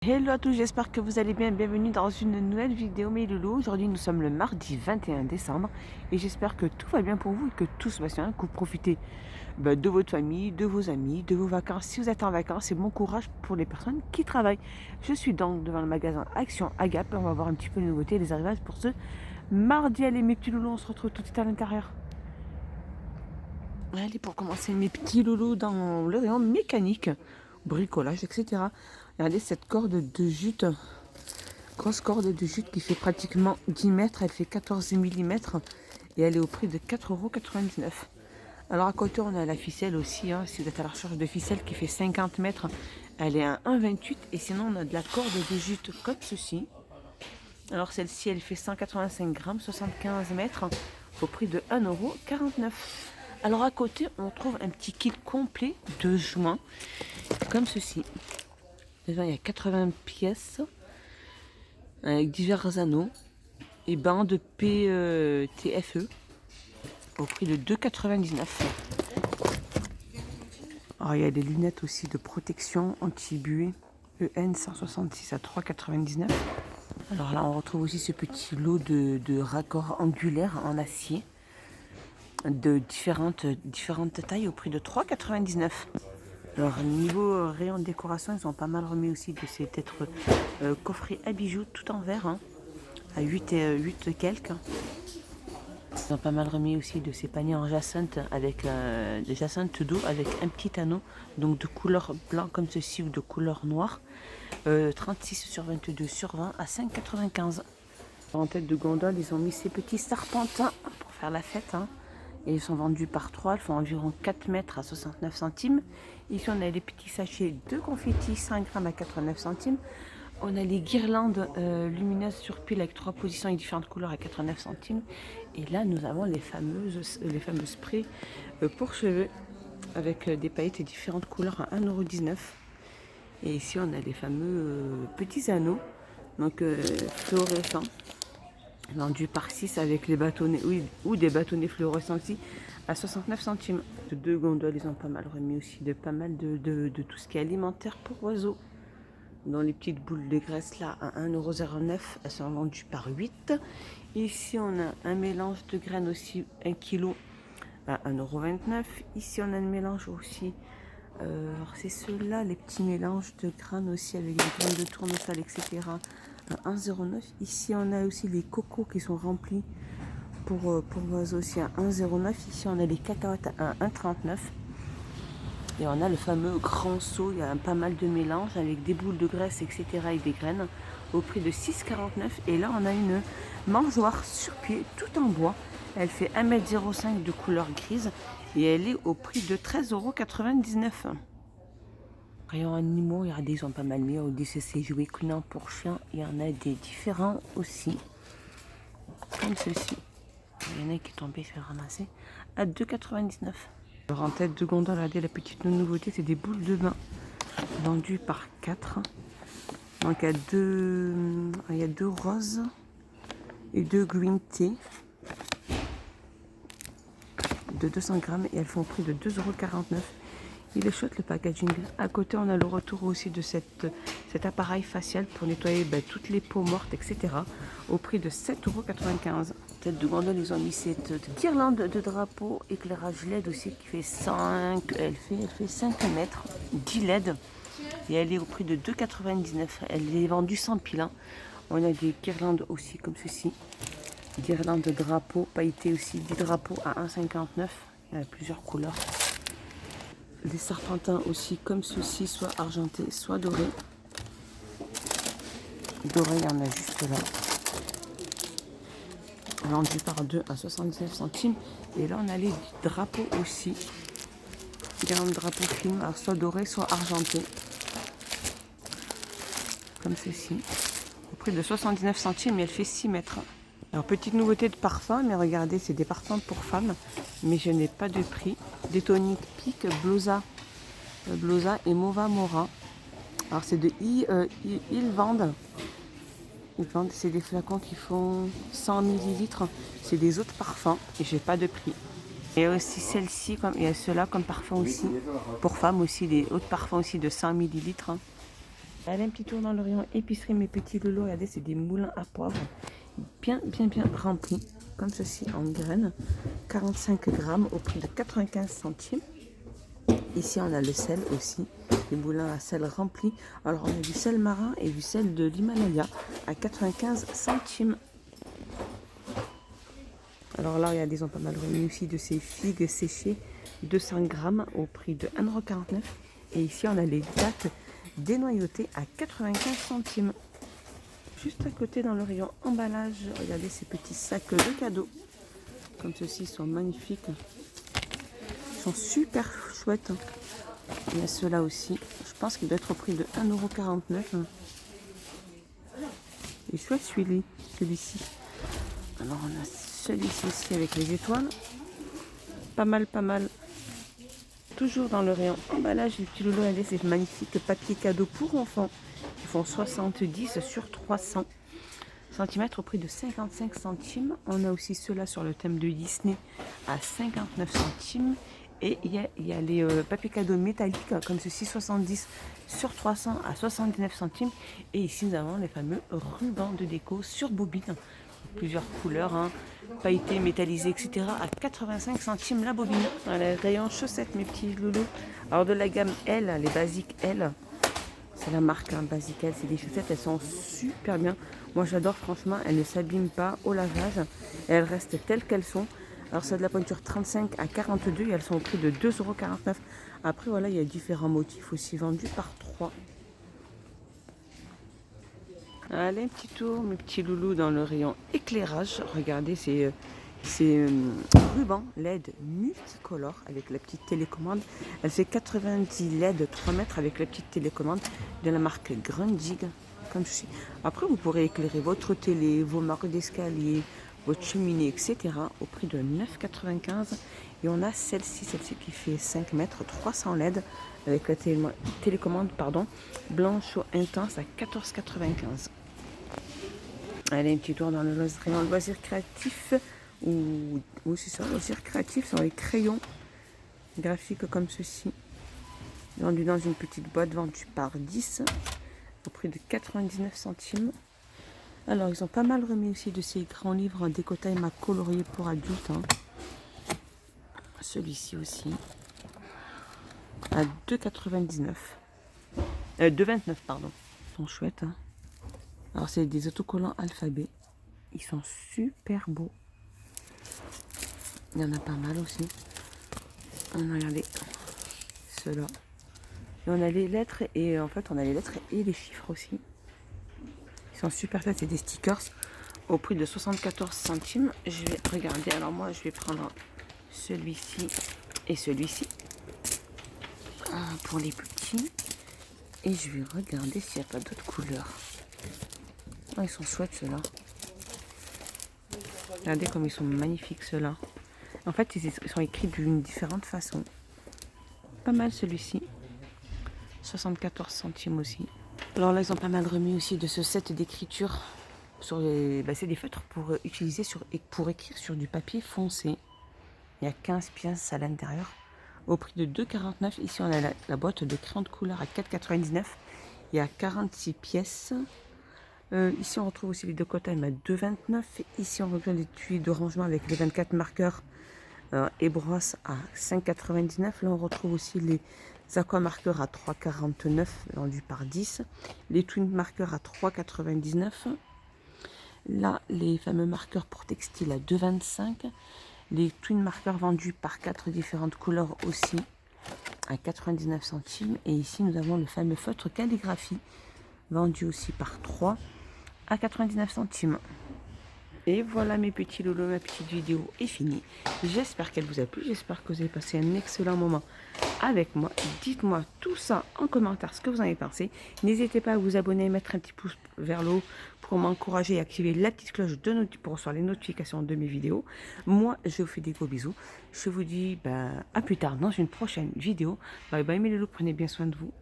Hello à tous, j'espère que vous allez bien. Bienvenue dans une nouvelle vidéo mes loulous. Aujourd'hui nous sommes le mardi 21 décembre et j'espère que tout va bien pour vous et que tout se passe bien, que vous profitez de votre famille, de vos amis, de vos vacances. Si vous êtes en vacances, et bon courage pour les personnes qui travaillent. Je suis donc devant le magasin Action Agape et on va voir un petit peu les nouveautés et les arrivages pour ce mardi. Allez mes petits loulous, on se retrouve tout de suite à l'intérieur. Allez, pour commencer mes petits loulous dans le rayon mécanique, bricolage, etc. Regardez cette corde de jute, grosse corde de jute qui fait pratiquement 10 mètres, elle fait 14 mm et elle est au prix de 4,99 €. Alors à côté on a la ficelle aussi, si vous êtes à la recherche de ficelle qui fait 50 mètres, elle est à 1,28 € et sinon on a de la corde de jute comme ceci. Alors celle-ci elle fait 185 grammes, 75 mètres au prix de 1,49 €. Alors à côté on trouve un petit kit complet de joints comme ceci. Déjà il y a 80 pièces avec divers anneaux et bandes PTFE au prix de 2,99 €. Alors il y a des lunettes aussi de protection anti-buée EN 166 à 3,99 €. Alors là on retrouve aussi ce petit lot de raccords angulaires en acier de différentes tailles au prix de 3,99 €. Alors niveau rayon de décoration, ils ont pas mal remis aussi de ces têtes coffrets à bijoux tout en verre, à 8 quelques. Ils ont pas mal remis aussi de ces paniers en jacinthe avec des jacinthes d'eau avec un petit anneau, donc de couleur blanc comme ceci ou de couleur noire. 36 sur 22 sur 20 à 5,95 €. En tête de gondole, ils ont mis ces petits serpentins pour faire la fête. Et ils sont vendus par 3, ils font environ 4 mètres à 69 centimes. Ici, on a les petits sachets de confettis 5 grammes à 89 centimes. On a les guirlandes lumineuses sur pile avec 3 positions et différentes couleurs à 89 centimes. Et là, nous avons les fameux sprays pour cheveux avec des paillettes et différentes couleurs à 1,19 €. Et ici, on a les fameux petits anneaux, donc fluorescents, vendus par 6 avec les bâtonnets, oui, ou des bâtonnets fluorescents aussi à 69 centimes. De deux gondoles, ils ont pas mal remis aussi de pas mal de tout ce qui est alimentaire pour oiseaux. Dans les petites boules de graisse là à 1,09 €, elles sont vendues par 8. Ici on a un mélange de graines aussi 1 kg à 1,29 €. Ici on a le mélange aussi, alors c'est ceux-là, les petits mélanges de graines aussi avec des graines de tournesol, etc. à 1,09 €. Ici on a aussi les cocos qui sont remplis pour oiseaux aussi à 1,09 €. Ici on a les cacahuètes à 1,39 €. Et on a le fameux grand seau, il y a pas mal de mélanges avec des boules de graisse, etc. et des graines au prix de 6,49 €. Et là, on a une mangeoire sur pied, tout en bois. Elle fait 1,05 m de couleur grise et elle est au prix de 13,99 €. Rayon animaux, regardez, ils ont pas mal mis au DCC jouets coulant pour chiens. Il y en a des différents aussi, comme ceci. Il y en a qui tombaient, je vais ramasser à 2,99 €. Alors en tête de gondole, regardez la petite nouveauté, c'est des boules de bain vendues par 4. Donc il y a deux roses et deux green tea de 200 grammes et elles font prix de 2,49 €. Il est chouette le packaging. À côté, on a le retour aussi de cet appareil facial pour nettoyer toutes les peaux mortes, etc. au prix de 7,95 €. Tête de gondole, ils ont mis cette guirlande de drapeau éclairage LED aussi qui fait 5, elle fait 5 mètres, 10 LED et elle est au prix de 2,99 €. Elle est vendue sans pile. On a des guirlandes aussi comme ceci, guirlandes de drapeau pailletées aussi, 10 drapeaux à 1,59 €. Il y a plusieurs couleurs. Des serpentins aussi comme ceci, soit argentés, soit dorés. Doré, il y en a juste là. Vendu par 2 à 79 centimes. Et là, on a les drapeaux aussi. Guirlandes drapeaux film, soit doré, soit argenté. Comme ceci. Au prix de 79 centimes, et elle fait 6 mètres. Alors, petite nouveauté de parfum, mais regardez, c'est des parfums pour femmes. Mais je n'ai pas de prix. Des toniques Pique, Blosa et Mova Mora. Alors, c'est de ils vendent. C'est des flacons qui font 100 millilitres. C'est des eaux de parfum et j'ai pas de prix. Et aussi celle-ci, il y a ceux-là comme parfum aussi. Pour femmes aussi, des eaux de parfum aussi de 100 millilitres. Allez, un petit tour dans le rayon épicerie, mes petits loulous. Regardez, c'est des moulins à poivre. Bien remplis. Comme ceci, en graines. 45 grammes au prix de 95 centimes. Ici, on a le sel aussi. Des moulins à sel remplis. Alors, on a du sel marin et du sel de l'Himalaya à 95 centimes. Alors là, regardez, ils ont pas mal remis aussi de ces figues séchées. 200 grammes au prix de 1,49 €. Et ici, on a les dattes dénoyautées à 95 centimes. Juste à côté, dans le rayon emballage, regardez ces petits sacs de cadeaux. Comme ceux-ci, ils sont magnifiques. Ils sont super chouettes. Il y a ceux-là aussi. Je pense qu'il doit être au prix de 1,49 €. Il est chouette celui-ci. Alors, on a celui-ci aussi avec les étoiles. Pas mal. Toujours dans le rayon emballage, les petits loulous, regardez, c'est magnifique papier cadeau pour enfants. Ils font 70 sur 300 cm au prix de 55 centimes. On a aussi ceux-là sur le thème de Disney à 59 centimes. Et il y a les papiers cadeaux métalliques comme ceci, 70 sur 300 à 79 centimes. Et ici, nous avons les fameux rubans de déco sur bobine. Plusieurs couleurs, hein, pailletés, métallisés, etc. à 85 centimes la bobine. Dans les rayons chaussettes, mes petits loulous. Alors de la gamme L, les basiques L. C'est la marque hein, Basique L. C'est des chaussettes, elles sont super bien. Moi j'adore, franchement, elles ne s'abîment pas au lavage. Et elles restent telles qu'elles sont. Alors c'est de la pointure 35 à 42 et elles sont au prix de 2,49 €. Après voilà, il y a différents motifs aussi vendus par 3. Allez, un petit tour, mes petits loulous, dans le rayon éclairage. Regardez ces rubans LED multicolores avec la petite télécommande. Elle fait 90 LED 3 mètres avec la petite télécommande de la marque Grundig. Comme ceci. Après, vous pourrez éclairer votre télé, vos marques d'escalier, votre cheminée, etc. au prix de 9,95 €. Et on a celle-ci qui fait 5 mètres, 300 LED avec la télécommande blanche intense à 14,95 €. Allez, un petit tour dans le rayon loisirs créatifs. Oui, c'est ça, loisirs créatifs, sont les crayons graphiques comme ceci. Vendus dans une petite boîte, vendue par 10 au prix de 99 centimes. Alors, ils ont pas mal remis aussi de ces grands livres en décotail à colorier pour adultes. Hein. Celui-ci aussi. À 2,99. 2,29, pardon. Ils sont chouettes. Hein. Alors, c'est des autocollants alphabet. Ils sont super beaux. Il y en a pas mal aussi. On a regardé ceux-là. Et on a les lettres et en fait, on a les lettres et les chiffres aussi. Ils sont super chouettes. C'est des stickers au prix de 74 centimes. Je vais regarder. Alors, moi, je vais prendre celui-ci et celui-ci pour les petits. Et je vais regarder s'il n'y a pas d'autres couleurs. Oh, ils sont chouettes ceux-là. Regardez comme ils sont magnifiques ceux-là. En fait, ils sont écrits d'une différente façon. Pas mal celui-ci. 74 centimes aussi. Alors là, ils ont pas mal remis aussi de ce set d'écriture. Sur les, c'est des feutres pour utiliser pour écrire sur du papier foncé. Il y a 15 pièces à l'intérieur. Au prix de 2,49 €. Ici, on a la boîte de crayons de couleur à 4,99 €. Il y a 46 pièces. Ici, on retrouve aussi les décotages à 2,29 €. Ici, on retrouve les tuyaux de rangement avec les 24 marqueurs et brosses à 5,99 €. Là, on retrouve aussi les aquamarqueurs à 3,49 € vendus par 10. Les twin marqueurs à 3,99 €. Là, les fameux marqueurs pour textile à 2,25 €. Les twin marqueurs vendus par 4 différentes couleurs aussi à 99 centimes. Et ici, nous avons le fameux feutre calligraphie vendu aussi par 3 à 99 centimes. Et voilà mes petits loulous, ma petite vidéo est finie. J'espère qu'elle vous a plu, j'espère que vous avez passé un excellent moment avec moi. Dites-moi tout ça en commentaire, ce que vous en avez pensé. N'hésitez pas à vous abonner, mettre un petit pouce vers le haut pour m'encourager et activer la petite cloche pour recevoir les notifications de mes vidéos. Moi, je vous fais des gros bisous. Je vous dis à plus tard dans une prochaine vidéo. Bye bye mes loulous, prenez bien soin de vous.